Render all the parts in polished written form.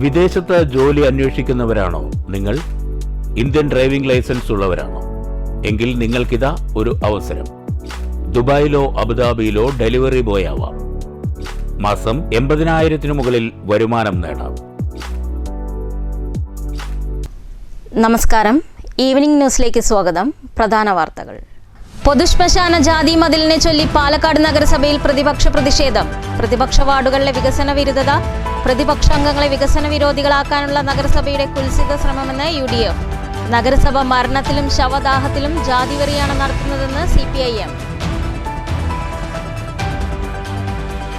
വിദേശത്ത് ജോലി അന്വേഷിക്കുന്നവരാണോ നിങ്ങൾ? ഇന്ത്യൻ ഡ്രൈവിംഗ് ലൈസൻസ് ഉള്ളവരാണോ? എങ്കിൽ നിങ്ങൾക്കിതാ ഒരു അവസരം. ദുബായിലോ അബുദാബിയിലോ ഡെലിവറി ബോയ് ആവാം. മാസം 80,000 മുകളിൽ വരുമാനം നേടാം. നമസ്കാരം, ഈവനിംഗ് ന്യൂസിലേക്ക് സ്വാഗതം. പ്രധാന വാർത്തകൾ. പൊതുശ്മശാന ജാതി മതിലിനെ ചൊല്ലി പാലക്കാട് നഗരസഭയിൽ പ്രതിപക്ഷ പ്രതിഷേധം. പ്രതിപക്ഷ വാർഡുകളിലെ വികസന വിരുദ്ധത, പ്രതിപക്ഷ അംഗങ്ങളെ വികസന വിരോധികളാക്കാനുള്ള നഗരസഭയുടെ കുൽസിത ശ്രമമെന്ന് UDF. നഗരസഭ മരണത്തിലും ശവദാഹത്തിലും ജാതിവെറിയാണ് നടത്തുന്നതെന്ന് CPIM.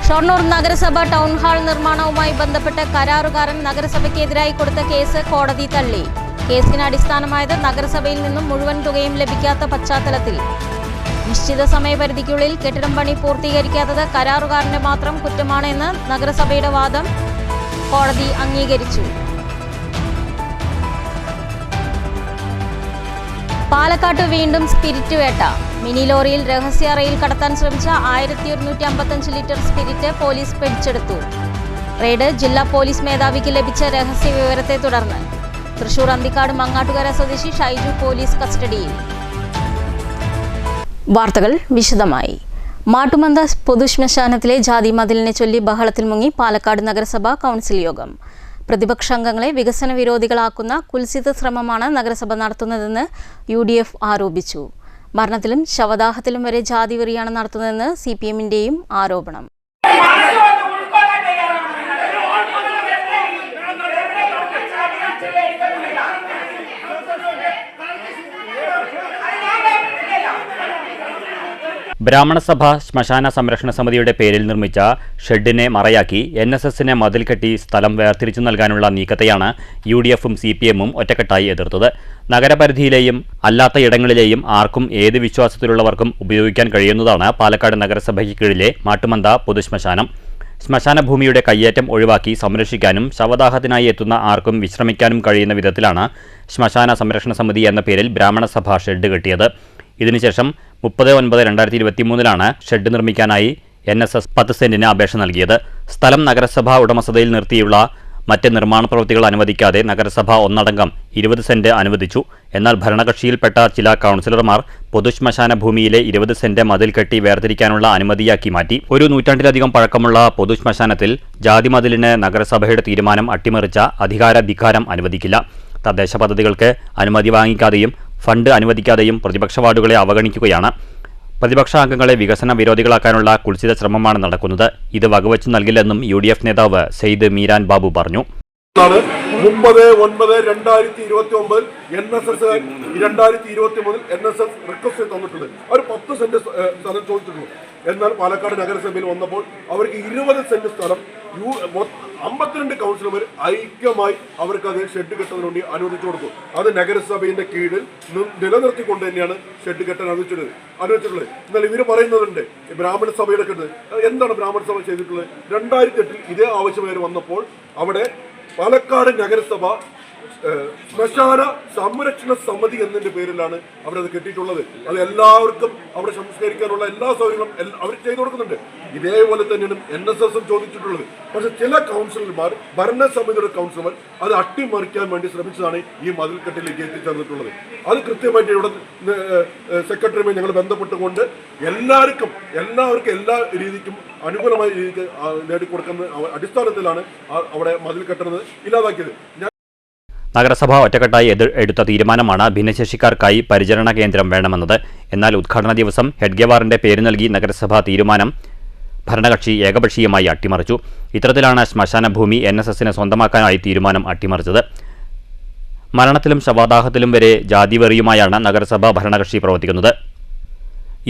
ഷൊർണൂർ നഗരസഭ ടൗൺ ഹാൾ നിർമ്മാണവുമായി ബന്ധപ്പെട്ട് കരാറുകാരൻ നഗരസഭയ്ക്കെതിരായി കൊടുത്ത കേസ് കോടതി തള്ളി. കേസിന് അടിസ്ഥാനമായത് നഗരസഭയിൽ നിന്നും മുഴുവൻ തുകയും ലഭിക്കാത്ത പശ്ചാത്തലത്തിൽ നിശ്ചിത സമയപരിധിക്കുള്ളിൽ കെട്ടിടം പണി പൂർത്തീകരിക്കാത്തത് കരാറുകാരന്റെ മാത്രം കുറ്റമാണ് എന്ന് നഗരസഭയുടെ വാദം കോടതി അംഗീകരിച്ചു. പാലക്കാട്ട് വീണ്ടും സ്പിരിറ്റ് വേട്ട. മിനി ലോറിയിൽ രഹസ്യ റെയിൽ കടത്താൻ ശ്രമിച്ച 1155 ലിറ്റർ സ്പിരിറ്റ് പോലീസ് പിടിച്ചെടുത്തു. റെയ്ഡ് ജില്ലാ പോലീസ് മേധാവിക്ക് ലഭിച്ച രഹസ്യ വിവരത്തെ തുടർന്ന്. തൃശൂർ അന്തിക്കാട് മങ്ങാട്ടുകര സ്വദേശി ഷൈജു പോലീസ് കസ്റ്റഡിയിൽ. വാർത്തകൾ വിശദമായി. മാട്ടുമന്ത പൊതുശ്മശാനത്തിലെ ജാതി മതിലിനെ ചൊല്ലി ബഹളത്തിൽ മുങ്ങി പാലക്കാട് നഗരസഭ കൗൺസിൽ യോഗം. പ്രതിപക്ഷാംഗങ്ങളെ വികസന വിരോധികളാക്കുന്ന കുൽസിത ശ്രമമാണ് നഗരസഭ നടത്തുന്നതെന്ന് UDF ആരോപിച്ചു. മരണത്തിലും ശവദാഹത്തിലും വരെ ജാതിവെറിയാണ് നടത്തുന്നതെന്ന് CPMന്റെയും ആരോപണം. ബ്രാഹ്മണസഭ ശ്മശാന സംരക്ഷണ സമിതിയുടെ പേരിൽ നിർമ്മിച്ച ഷെഡിനെ മറയാക്കി NSSനെ മതിൽ കെട്ടി സ്ഥലം വേർതിരിച്ചു നൽകാനുള്ള നീക്കത്തെയാണ് UDFും CPMും ഒറ്റക്കെട്ടായി എതിർത്തത്. നഗരപരിധിയിലെയും അല്ലാത്ത ഇടങ്ങളിലെയും ആർക്കും ഏത് വിശ്വാസത്തിലുള്ളവർക്കും ഉപയോഗിക്കാൻ കഴിയുന്നതാണ് പാലക്കാട് നഗരസഭയ്ക്ക് കീഴിലെ മാട്ടുമന്ത പൊതുശ്മശാനം. ശ്മശാന ഭൂമിയുടെ കയ്യേറ്റം ഒഴിവാക്കി സംരക്ഷിക്കാനും ശവദാഹത്തിനായി എത്തുന്ന ആർക്കും വിശ്രമിക്കാനും കഴിയുന്ന വിധത്തിലാണ് ശ്മശാന സംരക്ഷണ സമിതി എന്ന പേരിൽ ബ്രാഹ്മണസഭ ഷെഡ് കെട്ടിയത്. ഇതിനുശേഷം 30/9/2023 ഷെഡ് നിർമ്മിക്കാനായി NSS 10 സെന്റിന് അപേക്ഷ നൽകിയത്. സ്ഥലം നഗരസഭ ഉടമസ്ഥതയിൽ നിർത്തിയുള്ള മറ്റ് നിർമ്മാണ പ്രവൃത്തികൾ അനുവദിക്കാതെ നഗരസഭ ഒന്നടങ്കം 20 സെന്റ് അനുവദിച്ചു. എന്നാൽ ഭരണകക്ഷിയിൽപ്പെട്ട ചില കൗൺസിലർമാർ പൊതുശ്മശാന ഭൂമിയിലെ 20 സെന്റ് മതിൽ കെട്ടി വേർതിരിക്കാനുള്ള അനുമതിയാക്കി മാറ്റി. ഒരു നൂറ്റാണ്ടിലധികം പഴക്കമുള്ള പൊതുശ്മശാനത്തിൽ ജാതി മതിലിന് നഗരസഭയുടെ തീരുമാനം അട്ടിമറിച്ച അധികാരം അനുവദിക്കില്ല. തദ്ദേശ പദ്ധതികൾക്ക് അനുമതി വാങ്ങിക്കാതെയും ഫണ്ട് അനുവദിക്കാതെയും പ്രതിപക്ഷ വാർഡുകളെ അവഗണിക്കുകയാണ്. പ്രതിപക്ഷ അംഗങ്ങളെ വികസന വിരോധികളാക്കാനുള്ള കുൽസിത ശ്രമമാണ് നടക്കുന്നത്. ഇത് വകവച്ചു നൽകില്ലെന്നും UDF നേതാവ് സെയ്ദ് മീരാൻ ബാബു പറഞ്ഞു. 30/9/2029 NSS 2023 NSS റിക്വസ്റ്റ് തന്നിട്ടുണ്ട്. അവർ 10 സെന്റ് സ്ഥലം ചോദിച്ചിട്ടുള്ളൂ. എന്നാൽ പാലക്കാട് നഗരസഭയിൽ വന്നപ്പോൾ അവർക്ക് 20 സെന്റ് സ്ഥലം 52 കൗൺസിലർമാർ ഐക്യമായി അവർക്ക് അത് ഷെഡ് കെട്ടുന്നതിന് വേണ്ടി അനുവദിച്ചു കൊടുത്തു. അത് നഗരസഭയുടെ കീഴിൽ നിലനിർത്തിക്കൊണ്ട് തന്നെയാണ് ഷെഡ് കെട്ടാൻ അനുവദിച്ചിട്ടുള്ളത്. എന്നാൽ ഇവർ പറയുന്നതുണ്ട് ബ്രാഹ്മണ സഭയുടെ കെട്ട്. എന്താണ് ബ്രാഹ്മണ സഭ ചെയ്തിട്ടുള്ളത്? 2008 ഇതേ ആവശ്യമായി വന്നപ്പോൾ അവിടെ പാലക്കാട് നഗരസഭ ശ്മശാന സംരക്ഷണ സമിതി എന്നതിന്റെ പേരിലാണ് അവരത് കെട്ടിയിട്ടുള്ളത്. അത് എല്ലാവർക്കും അവിടെ സംസ്കരിക്കാനുള്ള എല്ലാ സൗകര്യങ്ങളും അവർ ചെയ്തു കൊടുക്കുന്നുണ്ട്. ഇതേപോലെ തന്നെയാണ് NSSും ചോദിച്ചിട്ടുള്ളത്. പക്ഷെ ചില കൗൺസിലർമാർ, ഭരണസമിതിയുടെ കൗൺസിലർമാർ അത് അട്ടിമറിക്കാൻ വേണ്ടി ശ്രമിച്ചതാണ് ഈ മതിൽക്കെട്ടിലേക്ക് എത്തിച്ചേർന്നിട്ടുള്ളത്. അത് കൃത്യമായിട്ട് ഇവിടെ സെക്രട്ടറിയുമായി ഞങ്ങൾ ബന്ധപ്പെട്ടുകൊണ്ട് എല്ലാവർക്കും എല്ലാ രീതിക്കും അനുകൂലമായ രീതിക്ക് നേടിക്കൊടുക്കുന്ന അടിസ്ഥാനത്തിലാണ് അവിടെ മതിൽ കെട്ടുന്നത് ഇല്ലാതാക്കിയത്. നഗരസഭ ഒറ്റക്കെട്ടായി എടുത്ത തീരുമാനമാണ് ഭിന്നശേഷിക്കാർക്കായി പരിചരണ കേന്ദ്രം വേണമെന്നത്. എന്നാൽ ഉദ്ഘാടന ദിവസം ഹെഡ്ഗേവാറിന്റെ പേര് നൽകി നഗരസഭ തീരുമാനം ഭരണകക്ഷി ഏകപക്ഷീയമായി അട്ടിമറിച്ചു. ഇത്തരത്തിലാണ് ശ്മശാന ഭൂമി NSSന് സ്വന്തമാക്കാനായി തീരുമാനം അട്ടിമറിച്ചത്. മരണത്തിലും ശവദാഹത്തിലും വരെ ജാതിവെറിയുമായാണ് നഗരസഭ ഭരണകക്ഷി പ്രവർത്തിക്കുന്നത്.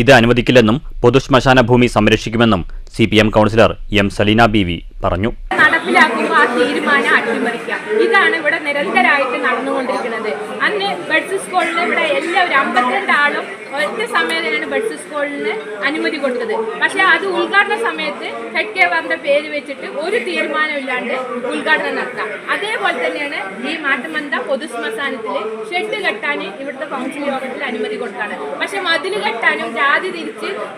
ഇത് അനുവദിക്കില്ലെന്നും പൊതുശ്മശാന ഭൂമി സംരക്ഷിക്കുമെന്നും CPM കൗൺസിലർ M സലീന ബീവി പറഞ്ഞു. നടപ്പിലാക്കുമ്പോൾ ആ തീരുമാനം അട്ടിമറിക്കുക, ഇതാണ് ഇവിടെ നിരന്തരമായിട്ട് നടന്നുകൊണ്ടിരിക്കുന്നത്. അന്ന് ബഡ്സ് സ്കൂളിന് ഇവിടെ എല്ലാവരും 52 ആളും ഒറ്റ സമയത്താണ് ബഡ്സ് സ്കൂളിന് അനുമതി കൊടുത്തത്. പക്ഷെ അത് ഉദ്ഘാടന സമയത്ത് ഹെഡ്ഗേവാറിന്റെ പേര് വെച്ചിട്ട് ഒരു തീരുമാനമില്ലാണ്ട് ഉദ്ഘാടനം നടത്താം. അതേപോലെ തന്നെയാണ് ഈ മാട്ടുമന്ത പൊതുശ്മശാനത്തിൽ ഷെഡ് കെട്ടാൻ ഇവിടുത്തെ കൗൺസിൽ യോഗത്തിൽ അനുമതി കൊടുത്താണ്. പക്ഷെ മതിൽ കെട്ടാനും ജാതി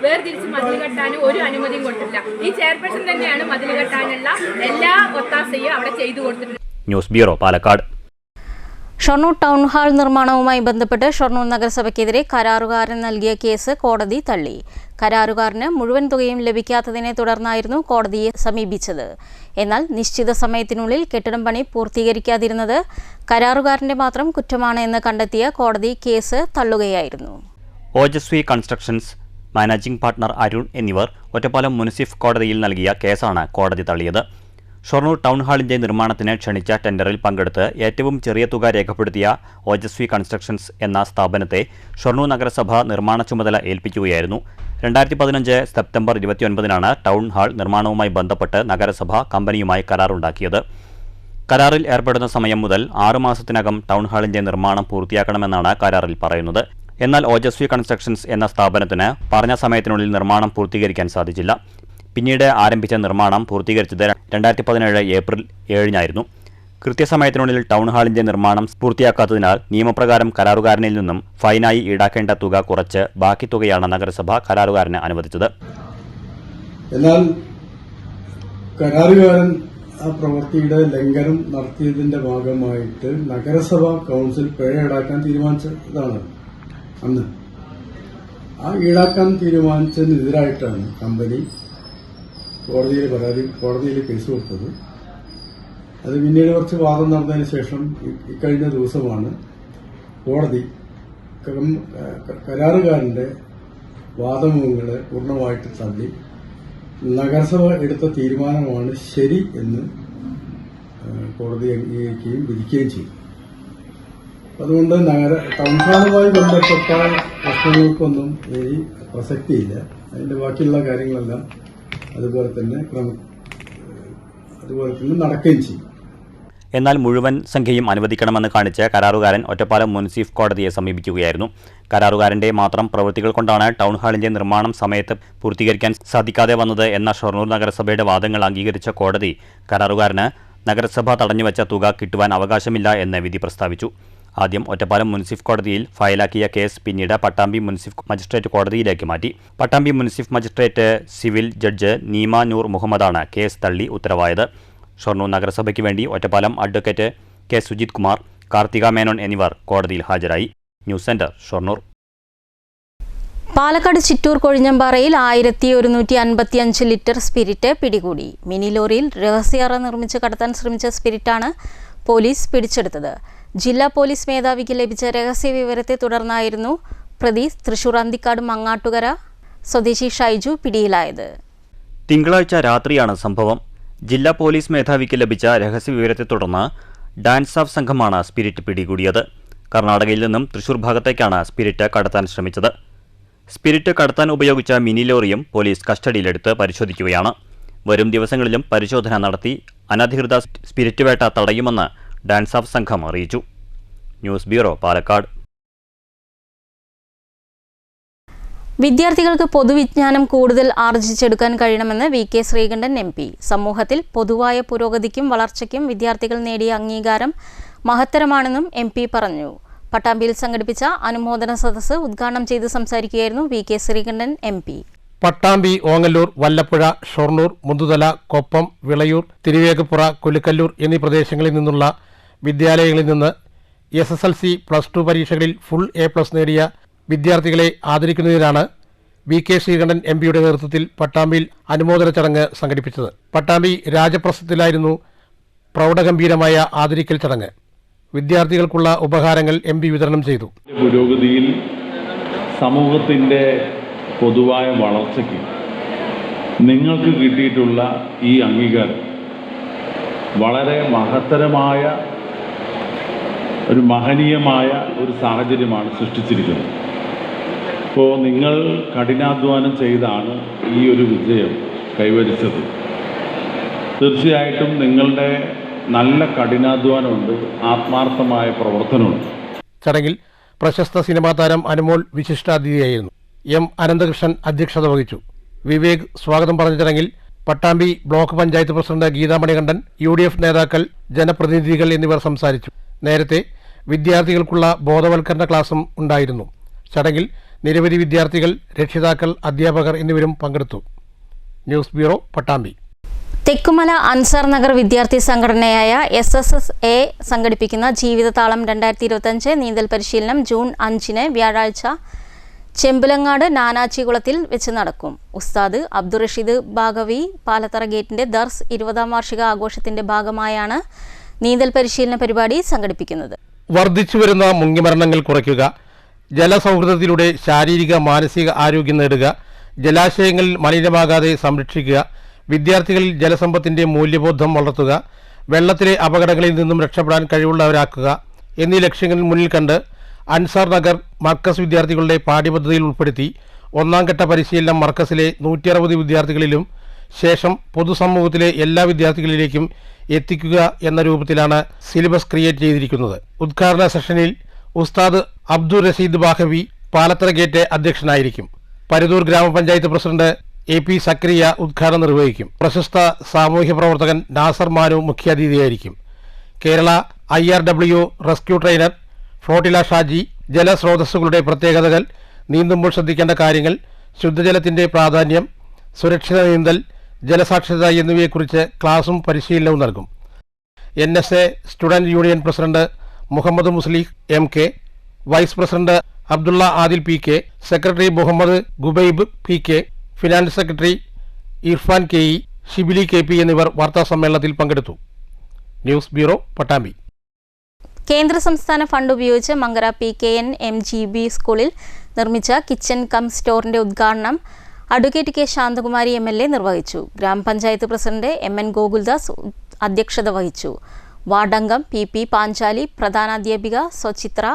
വേർതിരിച്ച് മതിൽ കെട്ടാനും ഒരു അനുമതിയും കൊടുത്തില്ല. ഈ ചെയർപേഴ്സൺ തന്നെയാണ് മതിൽ കെട്ടാനുള്ള എല്ലാ ഒത്താശയും അവിടെ ചെയ്തു കൊടുത്തിട്ടുണ്ട്. News bureau, Palakkad. Shoranur town hall നിർമ്മാണവുമായി ബന്ധപ്പെട്ട് ഷൊർണൂർ നഗരസഭയ്ക്കെതിരെ കരാറുകാരൻ നൽകിയ കേസ് കോടതി തള്ളി. കരാറുകാരന് മുഴുവൻ തുകയും ലഭിക്കാത്തതിനെ തുടർന്നായിരുന്നു കോടതിയെ സമീപിച്ചത്. എന്നാൽ നിശ്ചിത സമയത്തിനുള്ളിൽ കെട്ടിടം പണി പൂർത്തീകരിക്കാതിരുന്നത് കരാറുകാരന്റെ മാത്രം കുറ്റമാണ് എന്ന് കണ്ടെത്തിയ കോടതി കേസ് തള്ളുകയായിരുന്നു. Ojaswi constructions managing partner Arun എന്നിവർ ഒറ്റപ്പാലം മുനിസിഫ് കോടതിയിൽ നൽകിയ കേസാണ് കോടതി തള്ളിയത്. ഷൊർണൂർ ടൗൺ ഹാളിന്റെ നിർമ്മാണത്തിന് ക്ഷണിച്ച ടെൻഡറിൽ പങ്കെടുത്ത് ഏറ്റവും ചെറിയ തുക രേഖപ്പെടുത്തിയ ഓജസ്വി കൺസ്ട്രക്ഷൻസ് എന്ന സ്ഥാപനത്തെ ഷൊർണൂർ നഗരസഭ നിർമ്മാണ ചുമതല ഏൽപ്പിക്കുകയായിരുന്നു. 2015 സെപ്റ്റംബർ 29 ടൗൺ ഹാൾ നിർമ്മാണവുമായി ബന്ധപ്പെട്ട് നഗരസഭ കമ്പനിയുമായി കരാറുണ്ടാക്കിയത്. കരാറിൽ ഏർപ്പെടുന്ന സമയം മുതൽ 6 മാസത്തിനകം ടൗൺ ഹാളിന്റെ നിർമ്മാണം പൂർത്തിയാക്കണമെന്നാണ് കരാറിൽ പറയുന്നത്. എന്നാൽ ഓജസ്വി കൺസ്ട്രക്ഷൻസ് എന്ന സ്ഥാപനത്തിന് പറഞ്ഞ സമയത്തിനുള്ളിൽ നിർമ്മാണം പൂർത്തീകരിക്കാൻ സാധിച്ചില്ല. പിന്നീട് ആരംഭിച്ച നിർമ്മാണം പൂർത്തീകരിച്ചത് 2017 ഏപ്രിൽ 7 കൃത്യസമയത്തിനുള്ളിൽ ടൗൺ ഹാളിന്റെ നിർമ്മാണം പൂർത്തിയാക്കാത്തതിനാൽ നിയമപ്രകാരം കരാറുകാരനിൽ നിന്നും ഫൈനായി ഈടാക്കേണ്ട തുക കുറച്ച് ബാക്കി തുകയാണ് നഗരസഭ കരാറുകാരന് അനുവദിച്ചത്. എന്നാൽ കരാറുകാരൻ ആ പ്രവൃത്തിയുടെ ലംഘനം നടത്തിയതിന്റെ ഭാഗമായിട്ട് നഗരസഭ കൌൺസിൽ പിഴ ഈടാക്കാൻ തീരുമാനിച്ചതാണ്. അന്ന് ആ ഈടാക്കാൻ തീരുമാനിച്ചതിനെതിരായിട്ടാണ് കമ്പനി കോടതിയിൽ കേസ് കൊടുത്തത്. അത് പിന്നീട് കുറച്ച് വാദം നടന്നതിന് ശേഷം ഇക്കഴിഞ്ഞ ദിവസമാണ് കോടതി കരാറുകാരന്റെ വാദമുഖങ്ങളെ പൂർണ്ണമായിട്ട് തള്ളി നഗരസഭ എടുത്ത തീരുമാനമാണ് ശരി എന്ന് കോടതി അംഗീകരിക്കുകയും വിധിക്കുകയും ചെയ്തു. അതുകൊണ്ട് ടൗൺഹാളുമായി ബന്ധപ്പെട്ട പ്രശ്നങ്ങൾക്കൊന്നും ഇനി പ്രസക്തിയില്ല. അതിന്റെ ബാക്കിയുള്ള കാര്യങ്ങളെല്ലാം അതുപോലെ തന്നെ നടക്കുകയും ചെയ്യും. എന്നാൽ മുഴുവൻ സംഖ്യയും അനുവദിക്കണമെന്ന് കാണിച്ച് കരാറുകാരൻ ഒറ്റപ്പാലം മുനിസിഫ് കോടതിയെ സമീപിക്കുകയായിരുന്നു. കരാറുകാരന്റെ മാത്രം പ്രവൃത്തികൾ കൊണ്ടാണ് ടൗൺ ഹാളിന്റെ നിർമ്മാണം സമയത്ത് പൂർത്തീകരിക്കാൻ സാധിക്കാതെ വന്നത് എന്ന ഷൊർണൂർ നഗരസഭയുടെ വാദങ്ങൾ അംഗീകരിച്ച കോടതി കരാറുകാരന് നഗരസഭ തടഞ്ഞുവച്ച തുക കിട്ടുവാൻ അവകാശമില്ല എന്ന് വിധി പ്രസ്താവിച്ചു. ആദ്യം ഒറ്റപ്പാലം മുനിസിഫ് കോടതിയിൽ ഫയലാക്കിയ കേസ് പിന്നീട് പട്ടാമ്പി മുനിസിഫ് മജിസ്ട്രേറ്റ് കോടതിയിലേക്ക് മാറ്റി. പട്ടാമ്പി മുനിസിഫ് magistrate civil judge Neema Noor മുഹമ്മദാണ് കേസ് തള്ളി ഉത്തരവായത്. ഷൊർണൂർ നഗരസഭയ്ക്ക് വേണ്ടി ഒറ്റപ്പാലം അഡ്വക്കേറ്റ് കെ സുജിത് കുമാർ, കാർത്തിക മേനോൻ എന്നിവർ കോടതിയിൽ ഹാജരായി. News centre, Shoranur. പാലക്കാട് ചിറ്റൂർ കൊഴിഞ്ഞമ്പാറയിൽ 1155 ലിറ്റർ സ്പിരിറ്റ് പിടികൂടി. മിനി ലോറിയിൽ രഹസ്യാറ നിർമ്മിച്ച് കടത്താൻ ശ്രമിച്ച സ്പിരിറ്റാണ് പോലീസ് പിടിച്ചെടുത്തത്. ജില്ലാ പോലീസ് മേധാവിക്ക് ലഭിച്ച രഹസ്യ വിവരത്തെ തുടർന്നായിരുന്നു പ്രതി തൃശൂർ അന്തിക്കാട് മങ്ങാട്ടുകര സ്വദേശി ഷൈജു പിടിയിലായത്. തിങ്കളാഴ്ച രാത്രിയാണ് സംഭവം. ജില്ലാ പോലീസ് മേധാവിക്ക് ലഭിച്ച രഹസ്യ വിവരത്തെ തുടർന്ന് ഡാൻസ് ഓഫ് സംഘമാണ് സ്പിരിറ്റ് പിടികൂടിയത്. കർണാടകയിൽ നിന്നും തൃശൂർ ഭാഗത്തേക്കാണ് സ്പിരിറ്റ് കടത്താൻ ശ്രമിച്ചത്. സ്പിരിറ്റ് കടത്താൻ ഉപയോഗിച്ച മിനി ലോറിയും പോലീസ് കസ്റ്റഡിയിലെടുത്ത് പരിശോധിക്കുകയാണ്. വരും ദിവസങ്ങളിലും പരിശോധന നടത്തി അനധികൃത സ്പിരിറ്റ് വേട്ട തടയുമെന്ന് ഡാൻസ് ഓഫ് സംഘം അറിയിച്ചു. News bureau, Palakkad. വിദ്യാർത്ഥികൾക്ക് പൊതുവിജ്ഞാനം കൂടുതൽ ആർജിച്ചെടുക്കാൻ കഴിയണമെന്ന് VK ശ്രീകണ്ഠൻ MP. സമൂഹത്തിൽ പൊതുവായ പുരോഗതിക്കും വളർച്ചയ്ക്കും വിദ്യാർത്ഥികൾ നേടിയ അംഗീകാരം മഹത്തരമാണെന്നും MP പറഞ്ഞു. പട്ടാമ്പിയിൽ സംഘടിപ്പിച്ച അനുമോദന സദസ്സ് ഉദ്ഘാടനം ചെയ്ത് സംസാരിക്കുകയായിരുന്നു VK ശ്രീകണ്ഠൻ MP. പട്ടാമ്പി, ഓങ്ങല്ലൂർ, വല്ലപ്പുഴ, ഷൊർണൂർ, മുതുതല, കൊപ്പം, വിളയൂർ, തിരുവേഗപ്പുറ, കൊലുക്കല്ലൂർ എന്നീ പ്രദേശങ്ങളിൽ നിന്നുള്ള വിദ്യാലയങ്ങളിൽ നിന്ന് SSLC, +2 പരീക്ഷകളിൽ ഫുൾ A+ നേടിയ വിദ്യാർത്ഥികളെ ആദരിക്കുന്നതിനാണ് VK ശ്രീകണ്ഠൻ MPയുടെ നേതൃത്വത്തിൽ പട്ടാമ്പിയിൽ അനുമോദന ചടങ്ങ് സംഘടിപ്പിച്ചത്. പട്ടാമ്പി രാജപ്രസത്തിലായിരുന്നു പ്രൗഢഗംഭീരമായ ആദരിക്കൽ ചടങ്ങ്. വിദ്യാർത്ഥികൾക്കുള്ള ഉപഹാരങ്ങൾ MP വിതരണം ചെയ്തു. പുരോഗതിയിൽ സമൂഹത്തിൻ്റെ പൊതുവായ വളർച്ചയ്ക്ക് നിങ്ങൾക്ക് കിട്ടിയിട്ടുള്ള ഈ അംഗീകാരം വളരെ മഹത്തരമായ ഒരു മഹനീയമായ ഒരു സാഹചര്യമാണ് സൃഷ്ടിച്ചിരിക്കുന്നത്. ഇപ്പോൾ നിങ്ങൾ കഠിനാധ്വാനം ചെയ്താണ് ഈ ഒരു വിജയം കൈവരിച്ചത്. തീർച്ചയായിട്ടും നിങ്ങളുടെ നല്ല കഠിനാധ്വാനമുണ്ട്, ആത്മാർത്ഥമായ പ്രവർത്തനമുണ്ട്. ചടങ്ങിൽ പ്രശസ്ത സിനിമാ താരം അനുമോൾ വിശിഷ്ടാതിഥിയായിരുന്നു. M. അനന്തകൃഷ്ണൻ അധ്യക്ഷത വഹിച്ചു. വിവേക് സ്വാഗതം പറഞ്ഞ ചടങ്ങിൽ Pattambi block panchayat president Geetha Manikandan, UDF നേതാക്കൾ, ജനപ്രതിനിധികൾ എന്നിവർ സംസാരിച്ചു. നേരത്തെ വിദ്യാർത്ഥികൾക്കുള്ള ബോധവൽക്കരണ ക്ലാസും ഉണ്ടായിരുന്നു. ചടങ്ങിൽ നിരവധി വിദ്യാർത്ഥികൾ, രക്ഷിതാക്കൾ, അധ്യാപകർ എന്നിവരും പങ്കെടുത്തു. News bureau, Pattambi. തെക്കുമല അൻസാർ നഗർ വിദ്യാർത്ഥി സംഘടനയായ SSSA സംഘടിപ്പിക്കുന്ന ജീവിതതാളം 2025 നീന്തൽ പരിശീലനം ജൂൺ 5 വ്യാഴാഴ്ച ചെമ്പലങ്ങാട് നാനാച്ചികുളത്തിൽ വെച്ച് നടക്കും. ഉസ്താദ് അബ്ദുൾ റഷീദ് ബാഗവി പാലത്തറ ഗേറ്റിന്റെ ദർസ് 20ാം വാർഷിക ആഘോഷത്തിന്റെ ഭാഗമായാണ് നീന്തൽ പരിശീലന പരിപാടി സംഘടിപ്പിക്കുന്നത്. വർദ്ധിച്ചുവരുന്ന മുങ്ങിമരണങ്ങൾ കുറയ്ക്കുക, ജലസൗഹൃദത്തിലൂടെ ശാരീരിക മാനസിക ആരോഗ്യം നേടുക, ജലാശയങ്ങളിൽ മലിനമാകാതെ സംരക്ഷിക്കുക, വിദ്യാർത്ഥികളിൽ ജലസമ്പത്തിന്റെ മൂല്യബോധം വളർത്തുക, വെള്ളത്തിലെ അപകടങ്ങളിൽ നിന്നും രക്ഷപ്പെടാൻ കഴിവുള്ളവരാക്കുക എന്നീ ലക്ഷ്യങ്ങൾ മുന്നിൽ കണ്ട് അൻസാർ നഗർ മർക്കസ് വിദ്യാർത്ഥികളുടെ പാഠ്യപദ്ധതിയിൽ ഉൾപ്പെടുത്തി 1ാം ഘട്ട പരിശീലനം മർക്കസിലെ 160 വിദ്യാർത്ഥികളിലും ശേഷം പൊതുസമൂഹത്തിലെ എല്ലാ വിദ്യാർത്ഥികളിലേക്കും എത്തിക്കുക എന്ന രൂപത്തിലാണ് സിലബസ് ക്രിയേറ്റ് ചെയ്തിരിക്കുന്നത്. ഉദ്ഘാടന സെഷനിൽ ഉസ്താദ് അബ്ദുൾ റഷീദ് ബാഹവി പാലത്തറ ഗേറ്റ് അധ്യക്ഷനായിരിക്കും. പരുതൂർ ഗ്രാമപഞ്ചായത്ത് പ്രസിഡന്റ് AP സക്രിയ ഉദ്ഘാടനം നിർവഹിക്കും. പ്രശസ്ത സാമൂഹ്യ പ്രവർത്തകൻ നാസർ മാനു മുഖ്യാതിഥിയായിരിക്കും. Kerala IRW rescue trainer flotilla Shaji ജലസ്രോതസ്സുകളുടെ പ്രത്യേകതകൾ, നീന്തുമ്പോൾ ശ്രദ്ധിക്കേണ്ട കാര്യങ്ങൾ, ശുദ്ധജലത്തിന്റെ പ്രാധാന്യം, സുരക്ഷിത നീന്തൽ, ജലസാക്ഷരത എന്നിവയെക്കുറിച്ച് ക്ലാസും പരിശീലനവും നൽകും. NSA student union president Muhammad Muslih MK, vice president Abdulla Adil PK, secretary Muhammad Gubaib PK, finance secretary Irfan KE, Shibili KP എന്നിവർ വാർത്താസമ്മേളനത്തിൽ പങ്കെടുത്തു. News bureau, Pattambi. കേന്ദ്ര സംസ്ഥാന ഫണ്ട് ഉപയോഗിച്ച് മങ്കര PKN MGB സ്കൂളിൽ നിർമ്മിച്ച കിച്ചൺ കം സ്റ്റോറിന്റെ ഉദ്ഘാടനം അഡ്വക്കേറ്റ് K ശാന്തകുമാരി MLA നിർവഹിച്ചു. ഗ്രാമപഞ്ചായത്ത് പ്രസിഡന്റ് MN ഗോകുൽദാസ് അധ്യക്ഷത വഹിച്ചു. വാർഡംഗം PP പാഞ്ചാലി, പ്രധാനാധ്യാപിക സ്വചിത്ര,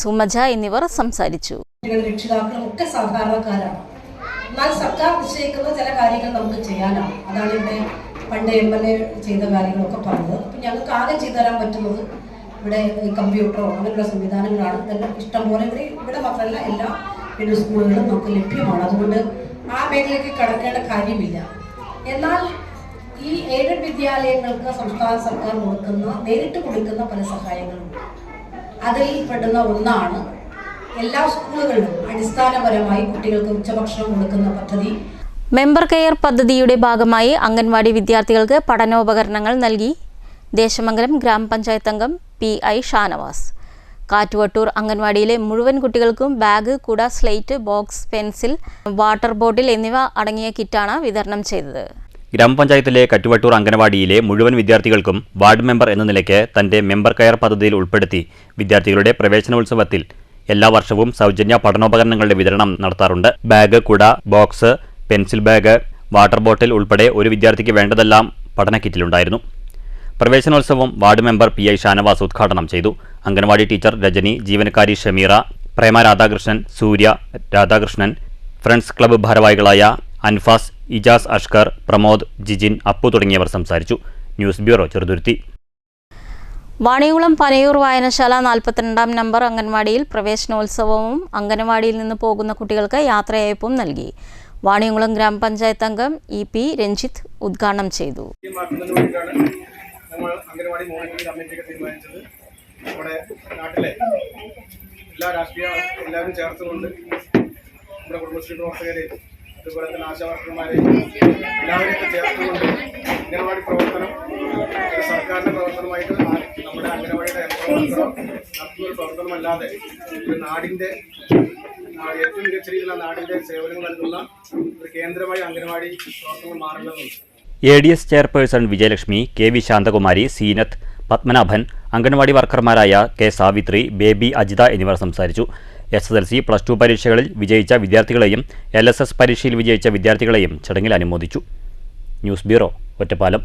സുമജ എന്നിവർ സംസാരിച്ചു. രക്ഷിതാക്കളും ഒക്കെ സാധാരണക്കാരാണ്. എന്നാൽ സർക്കാർ നിശ്ചയിക്കുന്ന ചില കാര്യങ്ങൾ നമുക്ക് ചെയ്യാനാണ്. അതാണ് ഇവിടെ പണ്ട് MLA ചെയ്ത കാര്യങ്ങളൊക്കെ പറഞ്ഞത്. അപ്പം ഞങ്ങൾക്ക് ആകെ ചെയ്തു തരാൻ പറ്റുന്നത് ഇവിടെ കമ്പ്യൂട്ടറോ അങ്ങനെയുള്ള സംവിധാനങ്ങളാണ്. ഇതെല്ലാം ഇഷ്ടംപോലെ ഇവിടെ മാത്രമല്ല എല്ലാ സ്കൂളുകളിലും നമുക്ക് ലഭ്യമാണ്. അതുകൊണ്ട് ആ മേഖലയ്ക്ക് കടക്കേണ്ട കാര്യമില്ല. എന്നാൽ ഈ എയ്ഡഡ് വിദ്യാലയങ്ങൾക്ക് സംസ്ഥാന സർക്കാർ നേരിട്ട് കൊടുക്കുന്ന പല സഹായങ്ങളുണ്ട്. അതിൽ പെടുന്ന ഒന്നാണ് എല്ലാ സ്കൂളുകളിലും അടിസ്ഥാനപരമായി കുട്ടികൾക്ക് ഉച്ചഭക്ഷണം കൊടുക്കുന്ന പദ്ധതി. മെമ്പർ കെയർ പദ്ധതിയുടെ ഭാഗമായി അംഗൻവാടി വിദ്യാർത്ഥികൾക്ക് പഠനോപകരണങ്ങൾ നൽകി ദേശമംഗലം ഗ്രാമപഞ്ചായത്ത് അംഗം PI ഷാനവാസ്. കാറ്റുവട്ടൂർ അംഗൻവാടിയിലെ മുഴുവൻ കുട്ടികൾക്കും ബാഗ്, കുട, slate, box, pencil, water bottle എന്നിവ അടങ്ങിയ കിറ്റാണ് വിതരണം ചെയ്തത്. ഗ്രാമപഞ്ചായത്തിലെ കറ്റുവട്ടൂർ അംഗനവാടിയിലെ മുഴുവൻ വിദ്യാർത്ഥികൾക്കും വാർഡ് മെമ്പർ എന്ന നിലയ്ക്ക് തന്റെ മെമ്പർ കെയർ പദ്ധതിയിൽ ഉൾപ്പെടുത്തി വിദ്യാർത്ഥികളുടെ പ്രവേശനോത്സവത്തിൽ എല്ലാ വർഷവും സൗജന്യ പഠനോപകരണങ്ങളുടെ വിതരണം നടത്താറുണ്ട്. ബാഗ്, കുട, box, pencil bag, water bottle ഉൾപ്പെടെ ഒരു വിദ്യാർത്ഥിക്ക് വേണ്ടതെല്ലാം പഠന കിറ്റിലുണ്ടായിരുന്നു. പ്രവേശനോത്സവം വാർഡ് മെമ്പർ PI ഷാനവാസ് ഉദ്ഘാടനം ചെയ്തു. അംഗനവാടി ടീച്ചർ രജനി, ജീവനക്കാരി ഷമീറ, പ്രേമ രാധാകൃഷ്ണൻ, സൂര്യ രാധാകൃഷ്ണൻ, ഫ്രണ്ട്സ് ക്ലബ്ബ് ഭാരവാഹികളായ അൻഫാസ്, ഇജാസ് അഷ്കർ, പ്രമോദ്, ജിജിൻ, അപ്പു തുടങ്ങിയവർ സംസാരിച്ചു. News bureau, Cheruthuruthy. വാണിയകുളം പനയൂർ വായനശാല 42ാം നമ്പർ അംഗൻവാടിയിൽ പ്രവേശനോത്സവവും അംഗൻവാടിയിൽ നിന്ന് പോകുന്ന കുട്ടികൾക്ക് യാത്രയയപ്പും നൽകി. വാണിയകുളം ഗ്രാമപഞ്ചായത്ത് അംഗം EP രഞ്ജിത്ത് ഉദ്ഘാടനം ചെയ്തു. നമ്മൾ അംഗനവാടി മോണിറ്ററിംഗ് കമ്മിറ്റിയൊക്കെ തീരുമാനിച്ചത് നമ്മുടെ നാട്ടിലെ എല്ലാ രാഷ്ട്രീയ എല്ലാവരും ചേർത്തുകൊണ്ട് നമ്മുടെ കുടുംബശ്രീ പ്രവർത്തകരെയും അതുപോലെ തന്നെ ആശാവർക്കർമാരെയും എല്ലാവരെയൊക്കെ ചേർത്തുകൊണ്ട് അംഗനവാടി പ്രവർത്തനം സർക്കാരിൻ്റെ പ്രവർത്തനമായിട്ട് നമ്മുടെ അംഗനവാടിയുടെ നടത്തുന്നൊരു പ്രവർത്തനമല്ലാതെ ഒരു നാടിൻ്റെ ഏറ്റവും മികച്ച രീതിയിലുള്ള നാടിൻ്റെ സേവനങ്ങൾ നൽകുന്ന ഒരു കേന്ദ്രമായി അംഗനവാടി പ്രവർത്തനങ്ങൾ മാറേണ്ടതുണ്ട്. ADS chairperson Vijayalakshmi, KV Santhakumari, Seenath, Padmanabhan, anganwadi വർക്കർമാരായ K സാവിത്രി, ബേബി അജിത എന്നിവർ സംസാരിച്ചു. SSLC, +2 പരീക്ഷകളിൽ വിജയിച്ച വിദ്യാർത്ഥികളെയും LSS പരീക്ഷയിൽ വിജയിച്ച വിദ്യാർത്ഥികളെയും ചടങ്ങിൽ അനുമോദിച്ചു. News bureau, Ottapalam.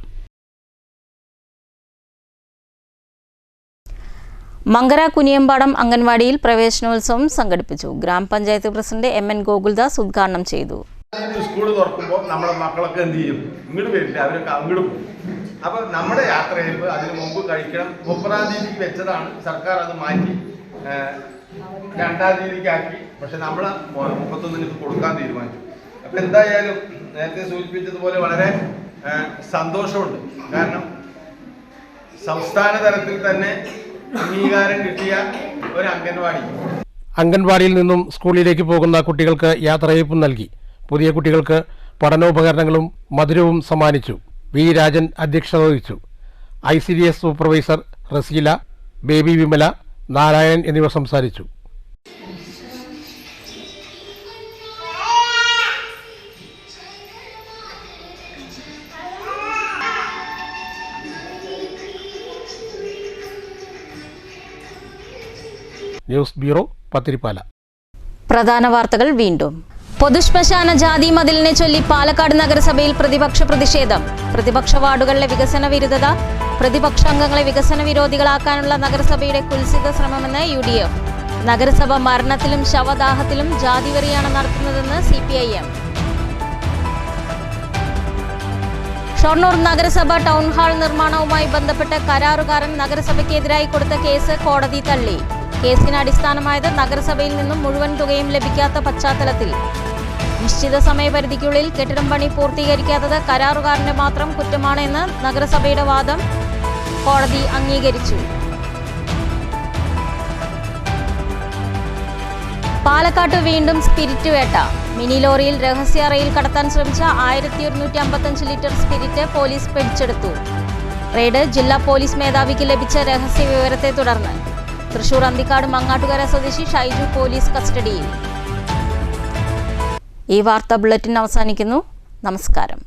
മങ്കര കുനിയമ്പാടം അംഗൻവാടിയിൽ പ്രവേശനോത്സവം സംഘടിപ്പിച്ചു. ഗ്രാമപഞ്ചായത്ത് പ്രസിഡന്റ് MN ഗോകുൽദാസ് ഉദ്ഘാടനം ചെയ്തു. സ്കൂൾ തുറക്കുമ്പോൾ നമ്മുടെ മക്കളൊക്കെ എന്ത് ചെയ്യും? ഇങ്ങോട്ട് വരില്ല, അവരൊക്കെ അങ്ങോട്ട് പോകും. അപ്പോൾ നമ്മുടെ യാത്രയിൽ അതിന് മുമ്പ് കഴിക്കണം. 30ാം തീയതിക്ക് വെച്ചതാണ്, സർക്കാർ അത് മാറ്റി 2ാം തീയതിക്ക് ആക്കി. പക്ഷെ നമ്മൾ 31-ന് കൊടുക്കാൻ തീരുമാനിച്ചു. അപ്പം എന്തായാലും നേരത്തെ സൂചിപ്പിച്ചതുപോലെ വളരെ സന്തോഷമുണ്ട്. കാരണം സംസ്ഥാന തലത്തിൽ തന്നെ അംഗീകാരം കിട്ടിയ ഒരു അംഗൻവാടി. അംഗൻവാടിയിൽ നിന്നും സ്കൂളിലേക്ക് പോകുന്ന കുട്ടികൾക്ക് യാത്രയയപ്പും നൽകി. പുതിയ കുട്ടികൾക്ക് പഠനോപകരണങ്ങളും മധുരവും സമ്മാനിച്ചു. വി രാജൻ അധ്യക്ഷത വഹിച്ചു. ICDS supervisor Raseela, Baby Vimala, Narayanan എന്നിവർ സംസാരിച്ചു. News bureau, Pathiripala. പ്രധാന വാർത്തകൾ വീണ്ടും. പൊതുശ്മശാന ജാതി മതിലിനെ ചൊല്ലി പാലക്കാട് നഗരസഭയിൽ പ്രതിപക്ഷ പ്രതിഷേധം. പ്രതിപക്ഷ വാർഡുകളിലെ വികസന വിരുദ്ധത, പ്രതിപക്ഷ അംഗങ്ങളെ വികസന വിരോധികളാക്കാനുള്ള നഗരസഭയുടെ കുൽസിത ശ്രമമെന്ന് UDF. നഗരസഭ മരണത്തിലും ശവദാഹത്തിലും ജാതിവെറിയാണ് നടത്തുന്നതെന്ന് CPIM. ഷൊർണൂർ നഗരസഭ ടൗൺ ഹാൾ നിർമ്മാണവുമായി ബന്ധപ്പെട്ട് കരാറുകാരൻ നഗരസഭയ്ക്കെതിരായി കൊടുത്ത കേസ് കോടതി തള്ളി. കേസിന് അടിസ്ഥാനമായത് നഗരസഭയിൽ നിന്നും മുഴുവൻ തുകയും ലഭിക്കാത്ത പശ്ചാത്തലത്തിൽ നിശ്ചിത സമയപരിധിക്കുള്ളിൽ കെട്ടിടം പണി പൂർത്തീകരിക്കാത്തത് കരാറുകാരന്റെ മാത്രം കുറ്റമാണ് എന്ന് നഗരസഭയുടെ വാദം കോടതി അംഗീകരിച്ചു. പാലക്കാട്ട് വീണ്ടും സ്പിരിറ്റ് വേട്ട. മിനി ലോറിയിൽ രഹസ്യ റെയിൽ കടത്താൻ ശ്രമിച്ച 1155 ലിറ്റർ സ്പിരിറ്റ് പോലീസ് പിടിച്ചെടുത്തു. റെയ്ഡ് ജില്ലാ പോലീസ് മേധാവിക്ക് ലഭിച്ച രഹസ്യ വിവരത്തെ തുടർന്ന്. തൃശൂർ അന്തിക്കാട് മങ്ങാട്ടുകര സ്വദേശി ഷൈജു പോലീസ് കസ്റ്റഡിയിൽ. ഈ വാർത്താ ബുള്ളറ്റിൻ അവസാനിക്കുന്നു. നമസ്കാരം.